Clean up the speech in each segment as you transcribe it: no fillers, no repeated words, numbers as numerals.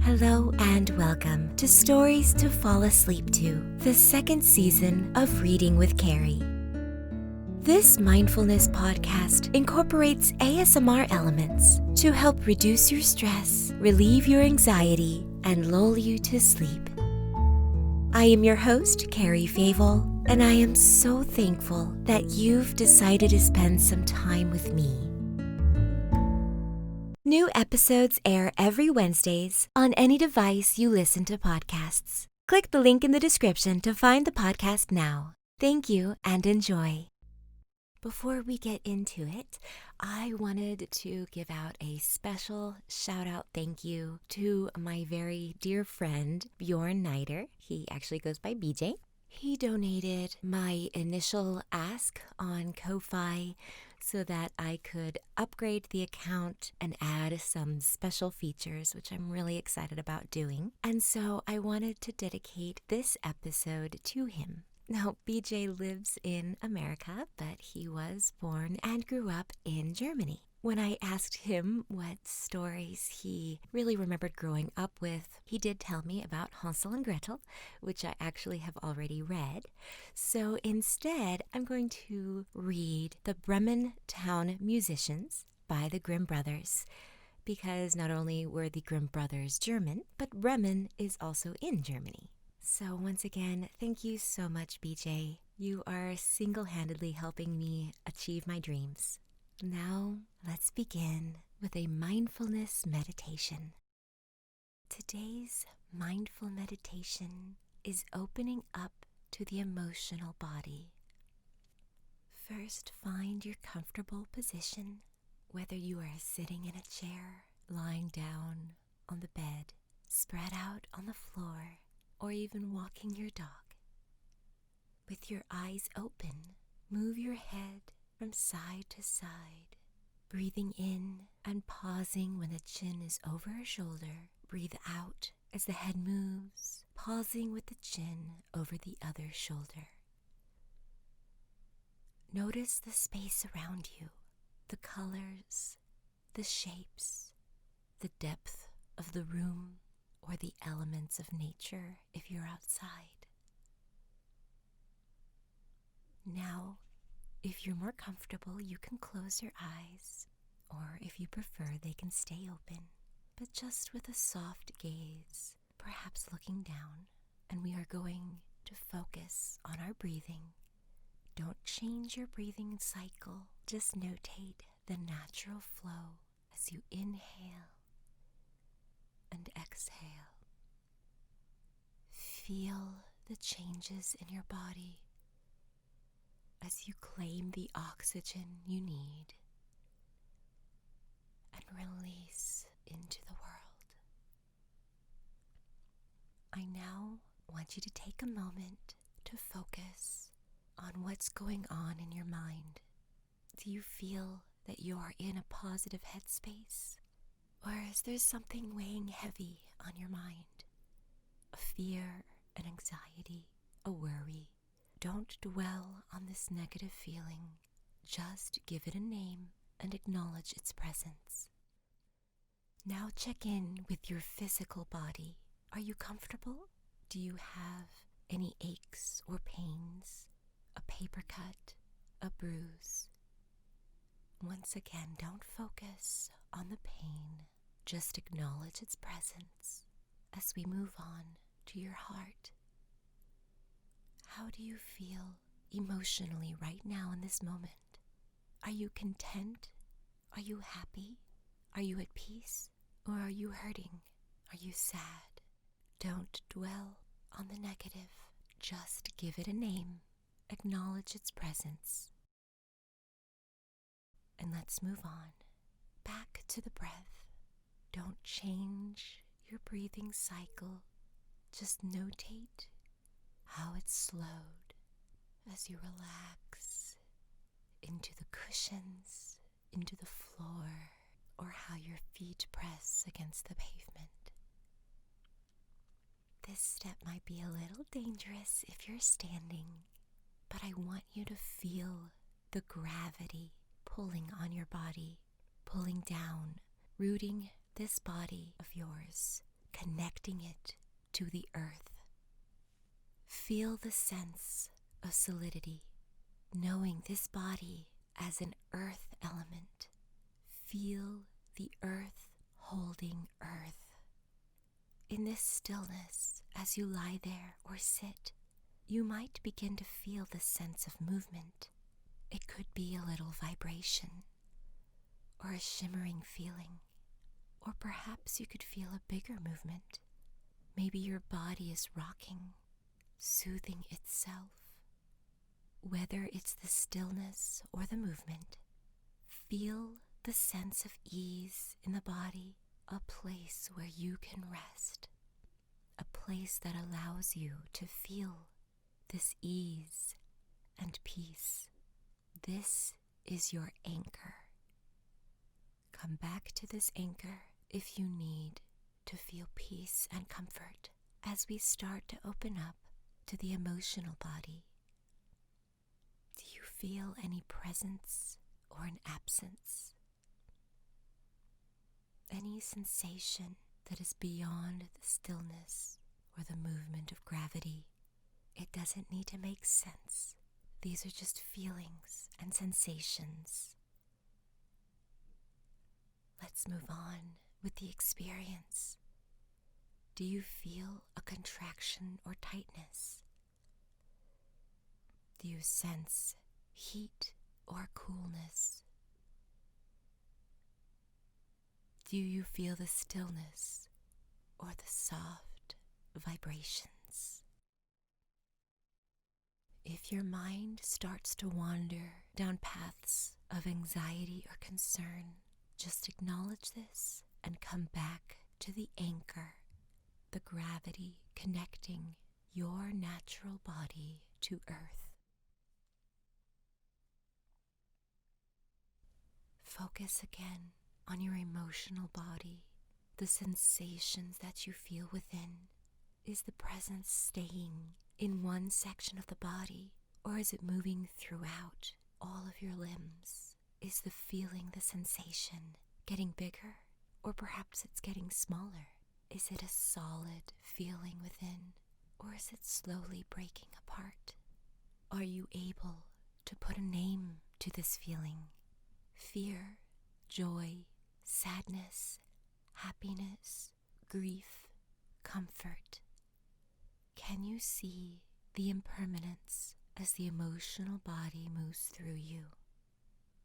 Hello and welcome to Stories to Fall Asleep To, the second season of Reading with Cari. This Mindfulness Podcast incorporates ASMR elements to help reduce your stress, relieve your anxiety, and lull you to sleep. I am your host, Cari Favole, and I am so thankful that you've decided to spend some time with me. New episodes air every Wednesdays on any device you listen to podcasts. Click the link in the description to find the podcast now. Thank you and enjoy. Before we get into it, I wanted to give out a special shout-out thank you to my very dear friend, Bjorn Nider. He actually goes by BJ. He donated my initial ask on Ko-Fi so that I could upgrade the account and add some special features, which I'm really excited about doing. And so I wanted to dedicate this episode to him. Now, BJ lives in America, but he was born and grew up in Germany. When I asked him what stories he really remembered growing up with, he did tell me about Hansel and Gretel, which I actually have already read. So instead, I'm going to read The Bremen Town Musicians by the Grimm brothers, because not only were the Grimm brothers German, but Bremen is also in Germany. So once again, thank you so much, BJ. You are single-handedly helping me achieve my dreams. Now, let's begin with a mindfulness meditation. Today's mindful meditation is opening up to the emotional body. First, find your comfortable position, whether you are sitting in a chair, lying down on the bed, spread out on the floor, or even walking your dog. With your eyes open, move your head from side to side, breathing in and pausing when the chin is over a shoulder. Breathe out as the head moves, pausing with the chin over the other shoulder. Notice the space around you, the colors, the shapes, the depth of the room, or the elements of nature if you're outside. Now, if you're more comfortable, you can close your eyes, or if you prefer, they can stay open, but just with a soft gaze, perhaps looking down, and we are going to focus on our breathing. Don't change your breathing cycle, just notate the natural flow as you inhale and exhale. Feel the changes in your body as you claim the oxygen you need and release into the world. I now want you to take a moment to focus on what's going on in your mind. Do you feel that you are in a positive headspace? Or is there something weighing heavy on your mind? A fear, an anxiety, a worry? Don't dwell on this negative feeling. Just give it a name and acknowledge its presence. Now check in with your physical body. Are you comfortable? Do you have any aches or pains? A paper cut? A bruise? Once again, don't focus on the pain. Just acknowledge its presence as we move on to your heart. How do you feel emotionally right now in this moment? Are you content? Are you happy? Are you at peace? Or are you hurting? Are you sad? Don't dwell on the negative. Just give it a name. Acknowledge its presence. And let's move on. Back to the breath. Don't change your breathing cycle. Just notate how it's slowed as you relax into the cushions, into the floor, or how your feet press against the pavement. This step might be a little dangerous if you're standing, but I want you to feel the gravity pulling on your body, pulling down, rooting this body of yours, connecting it to the earth. Feel the sense of solidity, knowing this body as an earth element. Feel the earth holding earth. In this stillness, as you lie there or sit, you might begin to feel the sense of movement. It could be a little vibration, or a shimmering feeling, or perhaps you could feel a bigger movement. Maybe your body is rocking, soothing itself. Whether it's the stillness or the movement, feel the sense of ease in the body, a place where you can rest, a place that allows you to feel this ease and peace. This is your anchor. Come back to this anchor if you need to feel peace and comfort as we start to open up to the emotional body. Do you feel any presence or an absence? Any sensation that is beyond the stillness or the movement of gravity? It doesn't need to make sense. These are just feelings and sensations. Let's move on with the experience. Do you feel a contraction or tightness? Do you sense heat or coolness? Do you feel the stillness or the soft vibrations? If your mind starts to wander down paths of anxiety or concern, just acknowledge this and come back to the anchor, the gravity connecting your natural body to earth. Focus again on your emotional body, the sensations that you feel within. Is the presence staying in one section of the body, or is it moving throughout all of your limbs? Is the feeling, the sensation, getting bigger, or perhaps it's getting smaller? Is it a solid feeling within, or is it slowly breaking apart? Are you able to put a name to this feeling? Fear, joy, sadness, happiness, grief, comfort. Can you see the impermanence as the emotional body moves through you?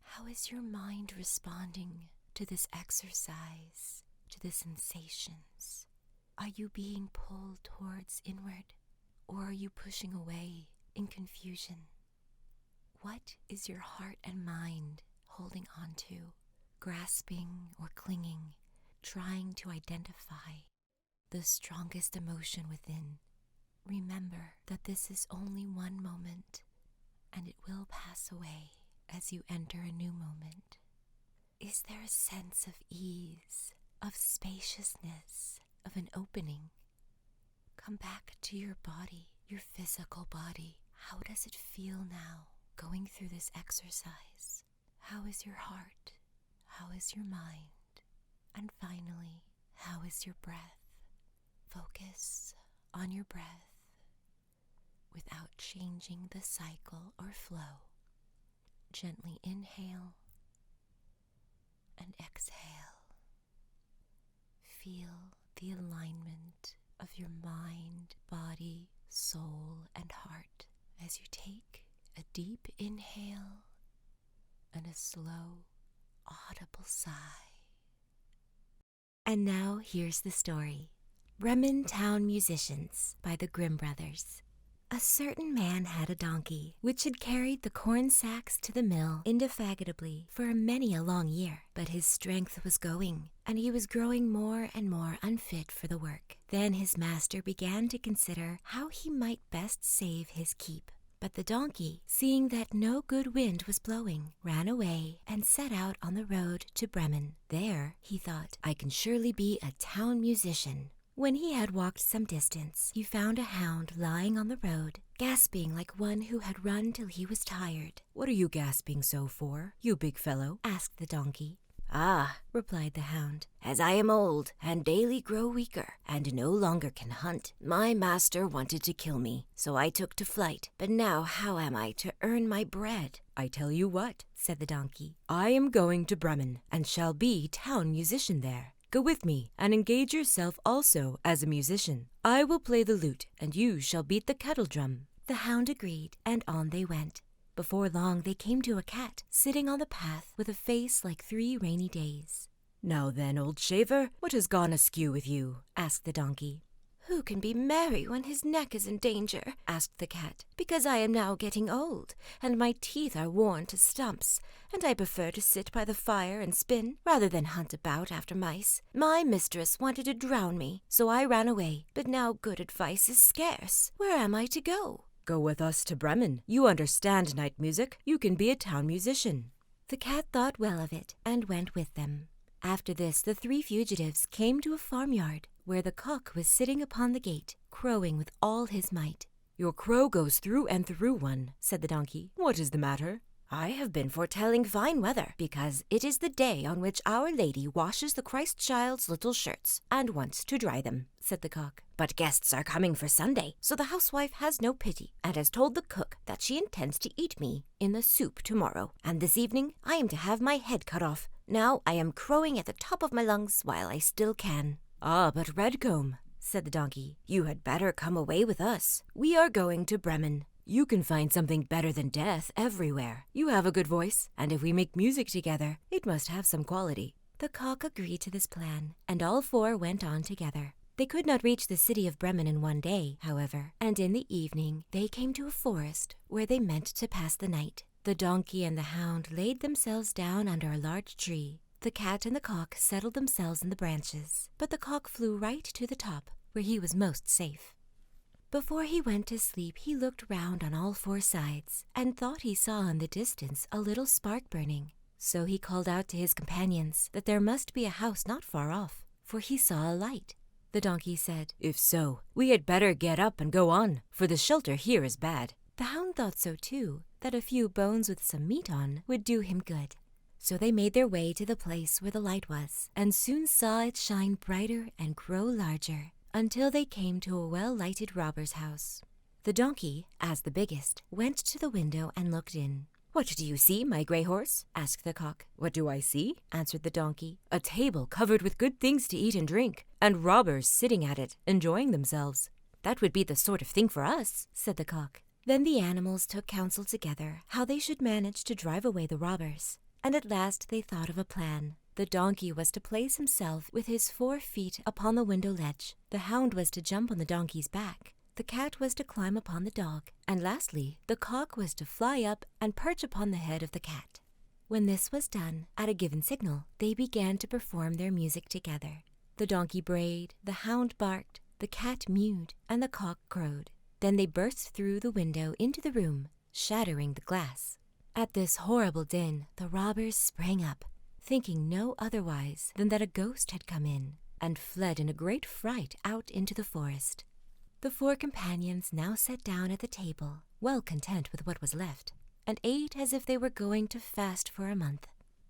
How is your mind responding to this exercise, to the sensations? Are you being pulled towards inward, or are you pushing away in confusion? What is your heart and mind holding on to, grasping or clinging, trying to identify the strongest emotion within? Remember that this is only one moment, and it will pass away as you enter a new moment. Is there a sense of ease, of spaciousness, of an opening? Come back to your body, your physical body. How does it feel now going through this exercise? How is your heart? How is your mind? And finally, how is your breath? Focus on your breath without changing the cycle or flow. Gently inhale and exhale. Feel the alignment of your mind, body, soul, and heart as you take a deep inhale and a slow, audible sigh. And now here's the story. Bremen Town Musicians by the Grimm Brothers. A certain man had a donkey, which had carried the corn sacks to the mill indefatigably for many a long year. But his strength was going, and he was growing more and more unfit for the work. Then his master began to consider how he might best save his keep. But the donkey, seeing that no good wind was blowing, ran away and set out on the road to Bremen. There, he thought, I can surely be a town musician. When he had walked some distance, he found a hound lying on the road, gasping like one who had run till he was tired. "What are you gasping so for, you big fellow?" asked the donkey. "Ah," replied the hound, "as I am old and daily grow weaker and no longer can hunt, my master wanted to kill me, so I took to flight. But now how am I to earn my bread?" "I tell you what," said the donkey, "I am going to Bremen and shall be town musician there. Go with me and engage yourself also as a musician. I will play the lute and you shall beat the kettle drum." The hound agreed, and on they went. Before long they came to a cat sitting on the path with a face like 3 rainy days. "Now then, old shaver, what has gone askew with you?" asked the donkey. "Who can be merry when his neck is in danger?" asked the cat. "Because I am now getting old, and my teeth are worn to stumps, and I prefer to sit by the fire and spin rather than hunt about after mice. My mistress wanted to drown me, so I ran away, but now good advice is scarce. Where am I to go?" "Go with us to Bremen. You understand night music. You can be a town musician." The cat thought well of it and went with them. After this, the 3 fugitives came to a farmyard where the cock was sitting upon the gate, crowing with all his might. "Your crow goes through and through one," said the donkey. "What is the matter?" "I have been foretelling fine weather, because it is the day on which Our Lady washes the Christ child's little shirts, and wants to dry them," said the cock. "But guests are coming for Sunday, so the housewife has no pity, and has told the cook that she intends to eat me in the soup tomorrow, and this evening I am to have my head cut off. Now I am crowing at the top of my lungs while I still can." "Ah, but Redcomb," said the donkey, "you had better come away with us. We are going to Bremen. You can find something better than death everywhere. You have a good voice, and if we make music together, it must have some quality." The cock agreed to this plan, and all 4 went on together. They could not reach the city of Bremen in one day, however, and in the evening they came to a forest where they meant to pass the night. The donkey and the hound laid themselves down under a large tree. The cat and the cock settled themselves in the branches, but the cock flew right to the top, where he was most safe. Before he went to sleep, he looked round on all 4 sides, and thought he saw in the distance a little spark burning. So he called out to his companions that there must be a house not far off, for he saw a light. The donkey said, "If so, we had better get up and go on, for the shelter here is bad." The hound thought so too, that a few bones with some meat on would do him good. So they made their way to the place where the light was, and soon saw it shine brighter and grow larger, until they came to a well-lighted robber's house. The donkey, as the biggest, went to the window and looked in. "What do you see, my grey horse?" asked the cock. "What do I see?" answered the donkey. "A table covered with good things to eat and drink, and robbers sitting at it, enjoying themselves." "That would be the sort of thing for us," said the cock. Then the animals took counsel together how they should manage to drive away the robbers, and at last they thought of a plan. The donkey was to place himself with his 4 feet upon the window ledge. The hound was to jump on the donkey's back. The cat was to climb upon the dog. And lastly, the cock was to fly up and perch upon the head of the cat. When this was done, at a given signal, they began to perform their music together. The donkey brayed, the hound barked, the cat mewed, and the cock crowed. Then they burst through the window into the room, shattering the glass. At this horrible din, the robbers sprang up, thinking no otherwise than that a ghost had come in, and fled in a great fright out into the forest. The 4 companions now sat down at the table, well content with what was left, and ate as if they were going to fast for a month.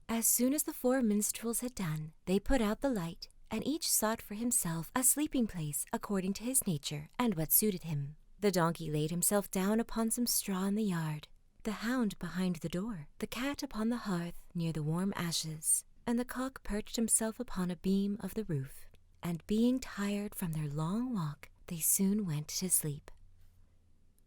As soon as the 4 minstrels had done, they put out the light, and each sought for himself a sleeping place according to his nature and what suited him. The donkey laid himself down upon some straw in the yard, the hound behind the door, the cat upon the hearth near the warm ashes, and the cock perched himself upon a beam of the roof. And being tired from their long walk, they soon went to sleep.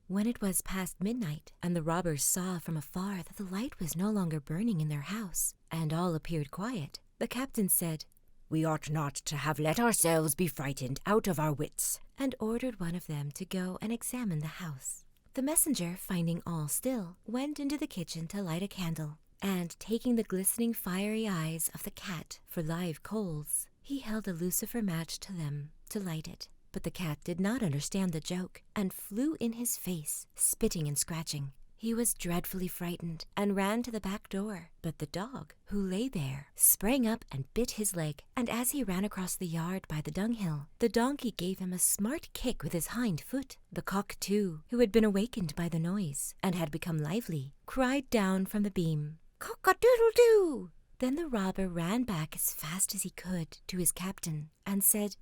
When it was past midnight, and the robbers saw from afar that the light was no longer burning in their house, and all appeared quiet, the captain said, "We ought not to have let ourselves be frightened out of our wits," and ordered one of them to go and examine the house. The messenger, finding all still, went into the kitchen to light a candle, and taking the glistening fiery eyes of the cat for live coals, he held a lucifer match to them to light it. But the cat did not understand the joke, and flew in his face, spitting and scratching. He was dreadfully frightened, and ran to the back door. But the dog, who lay there, sprang up and bit his leg, and as he ran across the yard by the dunghill, the donkey gave him a smart kick with his hind foot. The cock, too, who had been awakened by the noise, and had become lively, cried down from the beam, "Cock-a-doodle-doo!" Then the robber ran back as fast as he could to his captain and said,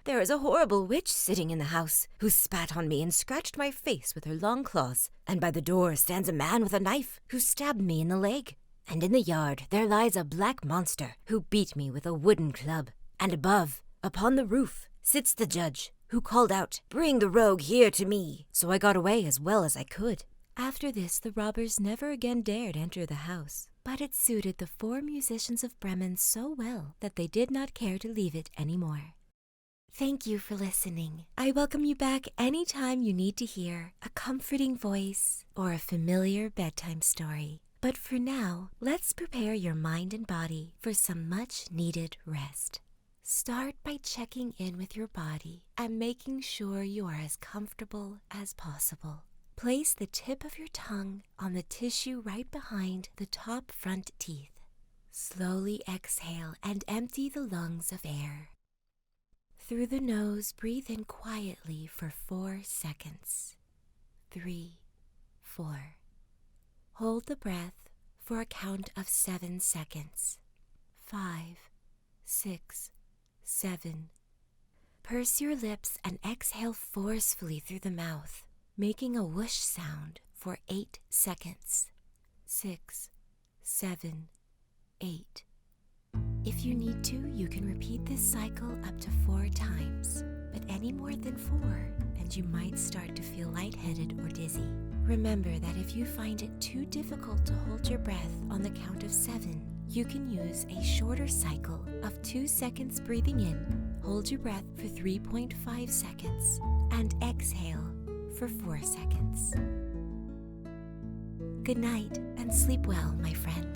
There is a horrible witch sitting in the house, who spat on me and scratched my face with her long claws. And by the door stands a man with a knife, who stabbed me in the leg. And in the yard there lies a black monster, who beat me with a wooden club. And above, upon the roof, sits the judge, who called out, Bring the rogue here to me. So I got away as well as I could. After this, the robbers never again dared enter the house. But it suited the 4 musicians of Bremen so well that they did not care to leave it anymore. Thank you for listening. I welcome you back anytime you need to hear a comforting voice or a familiar bedtime story. But for now, let's prepare your mind and body for some much-needed rest. Start by checking in with your body and making sure you are as comfortable as possible. Place the tip of your tongue on the tissue right behind the top front teeth. Slowly exhale and empty the lungs of air. Through the nose, breathe in quietly for 4 seconds. 3, 4. Hold the breath for a count of 7 seconds. 5, 6, 7. Purse your lips and exhale forcefully through the mouth, making a whoosh sound for 8 seconds. 6, 7, 8. If you need to, you can repeat this cycle up to 4 times, but any more than 4, and you might start to feel lightheaded or dizzy. Remember that if you find it too difficult to hold your breath on the count of 7, you can use a shorter cycle of 2 seconds breathing in, hold your breath for 3.5 seconds, and exhale for 4 seconds. Good night and sleep well, my friend.